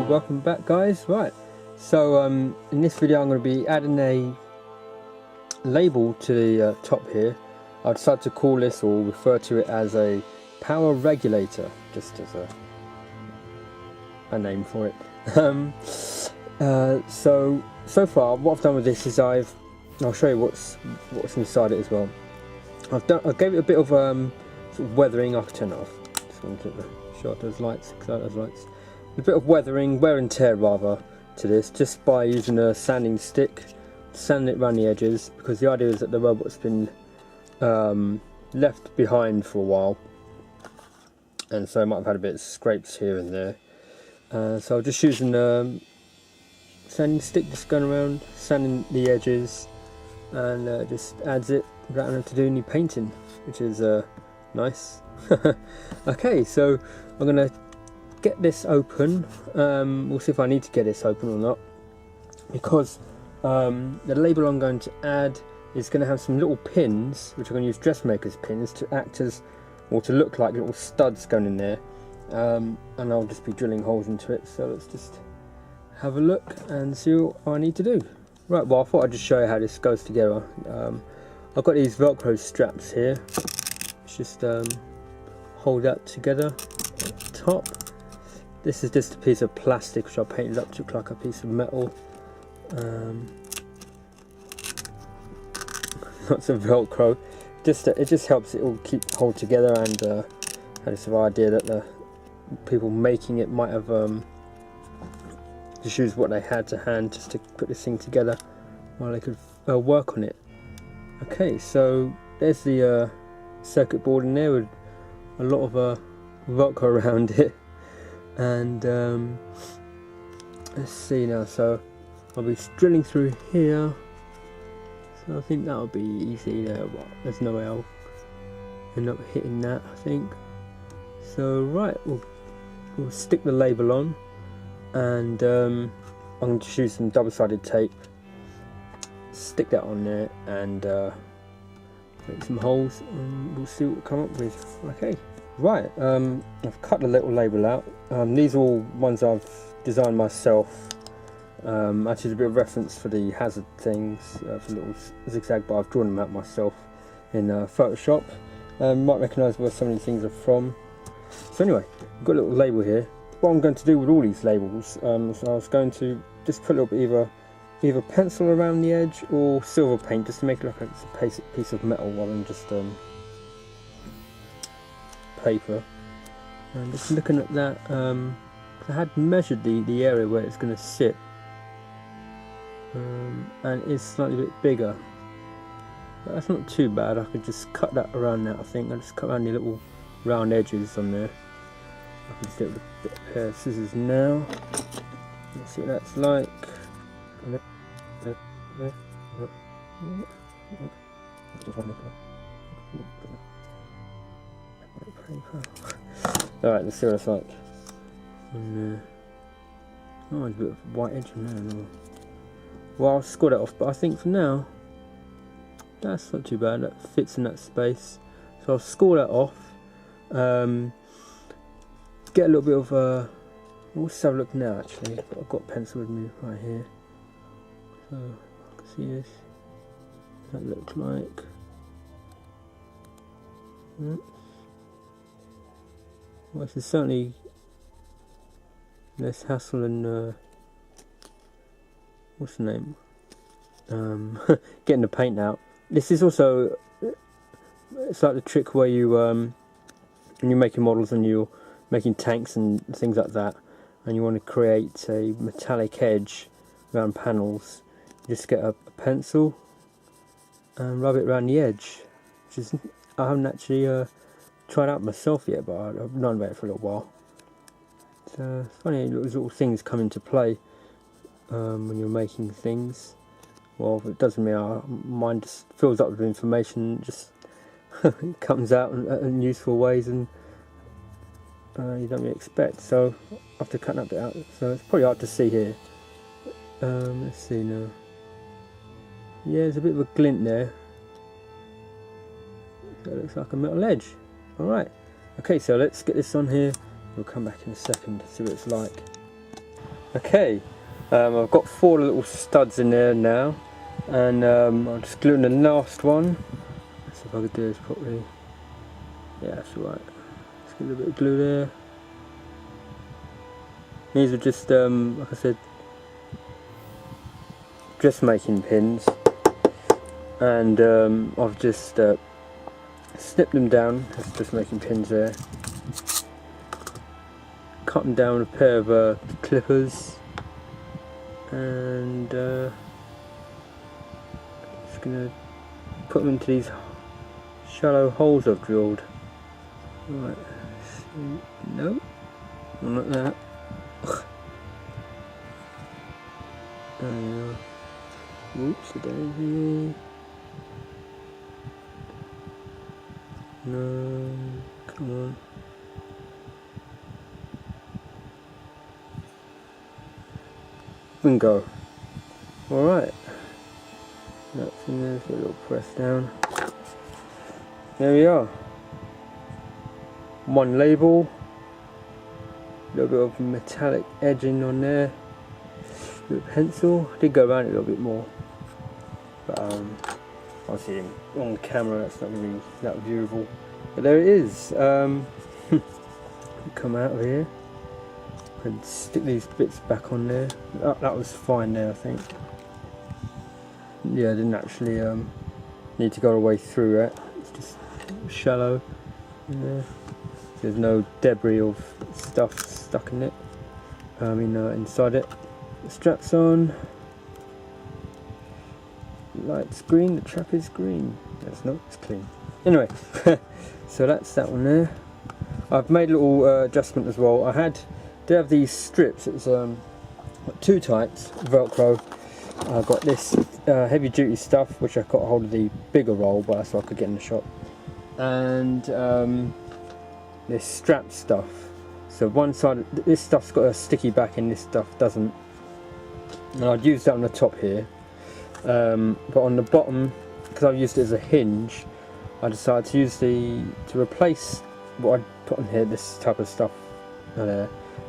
welcome back, guys. Right, so in this video I'm going to be adding a label to the top here. I decided to call this, or refer to it as, a power regulator, just as a name for it. So far what I've done with this is I'll show you what's inside it as well. I gave it a bit of sort of weathering. I can turn it off. Just want to show out those lights, those lights. A bit of weathering, wear and tear rather, to this, just by using a sanding stick, sanding it around the edges, because the idea is that the robot's been left behind for a while, and so it might have had a bit of scrapes here and there. So I'm just using a sanding stick, just going around sanding the edges, and just adds it without having to do any painting, which is nice. Okay, so I'm gonna get this open. We'll see if I need to get this open or not, because the label I'm going to add is going to have some little pins, which I'm going to use dressmakers pins to act as, or to look like, little studs going in there, and I'll just be drilling holes into it. So let's just have a look and see what I need to do. Right, well, I thought I'd just show you how this goes together. I've got these Velcro straps here. Let's just hold that together at the top. This is just a piece of plastic which I painted up to look like a piece of metal. Lots of Velcro. It just helps it all hold together, and I had this idea that the people making it might have just used what they had to hand just to put this thing together while they could work on it. Okay, so there's the circuit board in there with a lot of Velcro around it. And let's see now, so I'll be drilling through here, so I think that'll be easy there. Well, there's no way I'll end up hitting that, I think. So right, we'll stick the label on, and I'm going to use some double-sided tape, stick that on there, and make some holes, and we'll see what we'll come up with. Okay. Right, I've cut the little label out. These are all ones I've designed myself. Actually, a bit of reference for the hazard things, for little zigzag, but I've drawn them out myself in Photoshop. Might recognise where some of these things are from. So anyway, I've got a little label here. What I'm going to do with all these labels, so I was going to just put a little bit either pencil around the edge or silver paint, just to make it look like it's a piece of metal rather than just paper. And just looking at that, I had measured the area where it's going to sit, and it's slightly bit bigger, but that's not too bad. I could just cut that around that. I think I'll just cut around the little round edges on there. I can just do it with a pair of scissors now. Let's see what that's like. Alright, let's see what it's like. And, oh, there's a bit of white edge in there. Well, I'll score that off, but I think for now that's not too bad. That fits in that space, so I'll score that off. Get a little bit of let's have a look now. Actually, I've got a pencil with me right here, so I can see this. What that looks like. Well, this is certainly less hassle than what's the name? Getting the paint out. This is also, it's like the trick where you when you're making models and you're making tanks and things like that, and you want to create a metallic edge around panels. You just get a pencil and rub it around the edge, which is, I haven't actually tried out myself yet, but I've known about it for a little while. It's funny, little things come into play when you're making things. Well, it doesn't mean our mind just fills up with information, just it comes out in useful ways, and you don't really expect. So after cutting that bit out, so it's probably hard to see here. Let's see now. Yeah, there's a bit of a glint there. So it looks like a metal edge. Alright, okay, so let's get this on here. We'll come back in a second to see what it's like. Okay, I've got 4 little studs in there now, and I'll just glue in the last one. Let's see if I can do this properly. Yeah, that's right. Let's get a little bit of glue there. These are just, like I said, just making pins, and I've just snipped them down. That's just making pins there. Cut them down with a pair of clippers, and just gonna put them into these shallow holes I've drilled. Right, no, not like that. There we are. Whoops, a daisy. No, come on. Bingo. Alright. That's in there, so a little press down. There we are. One label. A little bit of metallic edging on there. With a pencil. I did go around it a little bit more. But obviously on camera that's not really that viewable. But there it is. Come out of here and stick these bits back on there. That was fine there, I think. Yeah, I didn't actually need to go all the way through it. It's just shallow in there. There's no debris of stuff stuck in it. Inside it. The strap's on. Light's green, the trap is green. That's not, it's clean. Anyway, so that's that one there. I've made a little adjustment as well. I did have these strips. It's got 2 types, Velcro. I've got this heavy duty stuff, which I got a hold of the bigger roll, but that's what I could get in the shop. And this strap stuff. So one side, this stuff's got a sticky back and this stuff doesn't. And I'd use that on the top here. But on the bottom, because I've used it as a hinge, I decided to use to replace what I put on here, this type of stuff.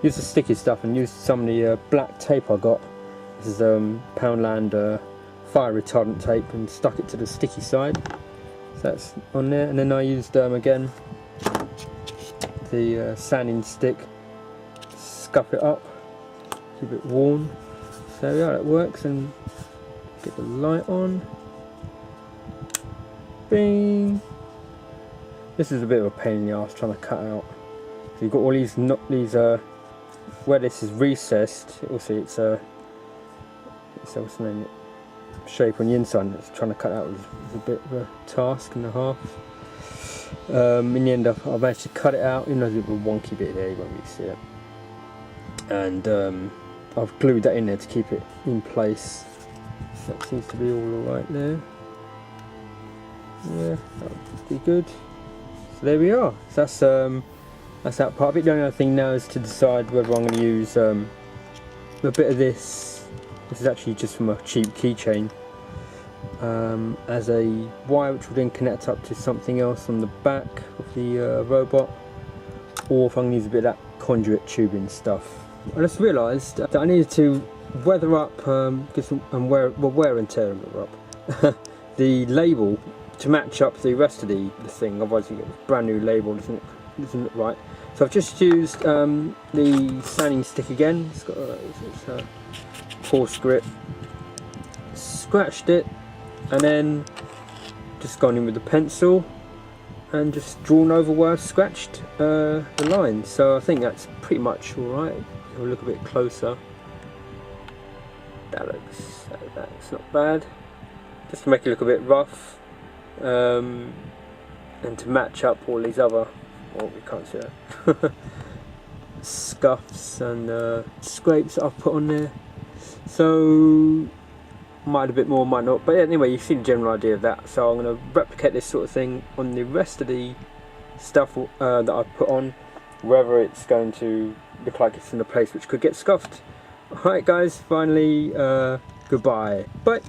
Use the sticky stuff and use some of the black tape I got. This is Poundland fire retardant tape, and stuck it to the sticky side. So that's on there, and then I used again the sanding stick, scuff it up, keep it warm. So yeah, it works. And get the light on. Bing. This is a bit of a pain in the arse trying to cut out. So you've got all these where this is recessed. You'll see it's what's the name? Shape on the inside. It's trying to cut out was a bit of a task and a half. In the end, I managed to cut it out. You know, there's a little wonky bit there. You won't really see it. And I've glued that in there to keep it in place. That seems to be all alright there. Yeah, that would be good. So there we are. So that's that part of it. The only other thing now is to decide whether I'm going to use a bit of this. This is actually just from a cheap keychain, as a wire, which will then connect up to something else on the back of the robot, or if I'm going to use a bit of that conduit tubing stuff. I just realised that I needed to weather up, get some wear and tear up the label to match up the rest of the thing. Otherwise, you get a brand new label. Doesn't look right. So I've just used the sanding stick again. It's got a force grip. Scratched it, and then just gone in with the pencil and just drawn over where I've scratched the line. So I think that's pretty much all right. We'll look a bit closer. That's not bad. Just to make it look a bit rough, and to match up all these other, well, we can't see that, scuffs and scrapes that I've put on there. So might add a bit more, might not, but anyway, you see the general idea of that. So I'm going to replicate this sort of thing on the rest of the stuff that I've put on, whether it's going to look like it's in a place which could get scuffed. Alright guys, finally, goodbye. Bye.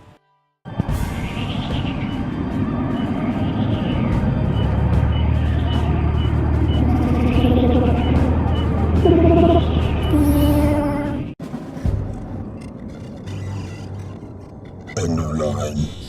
End of line.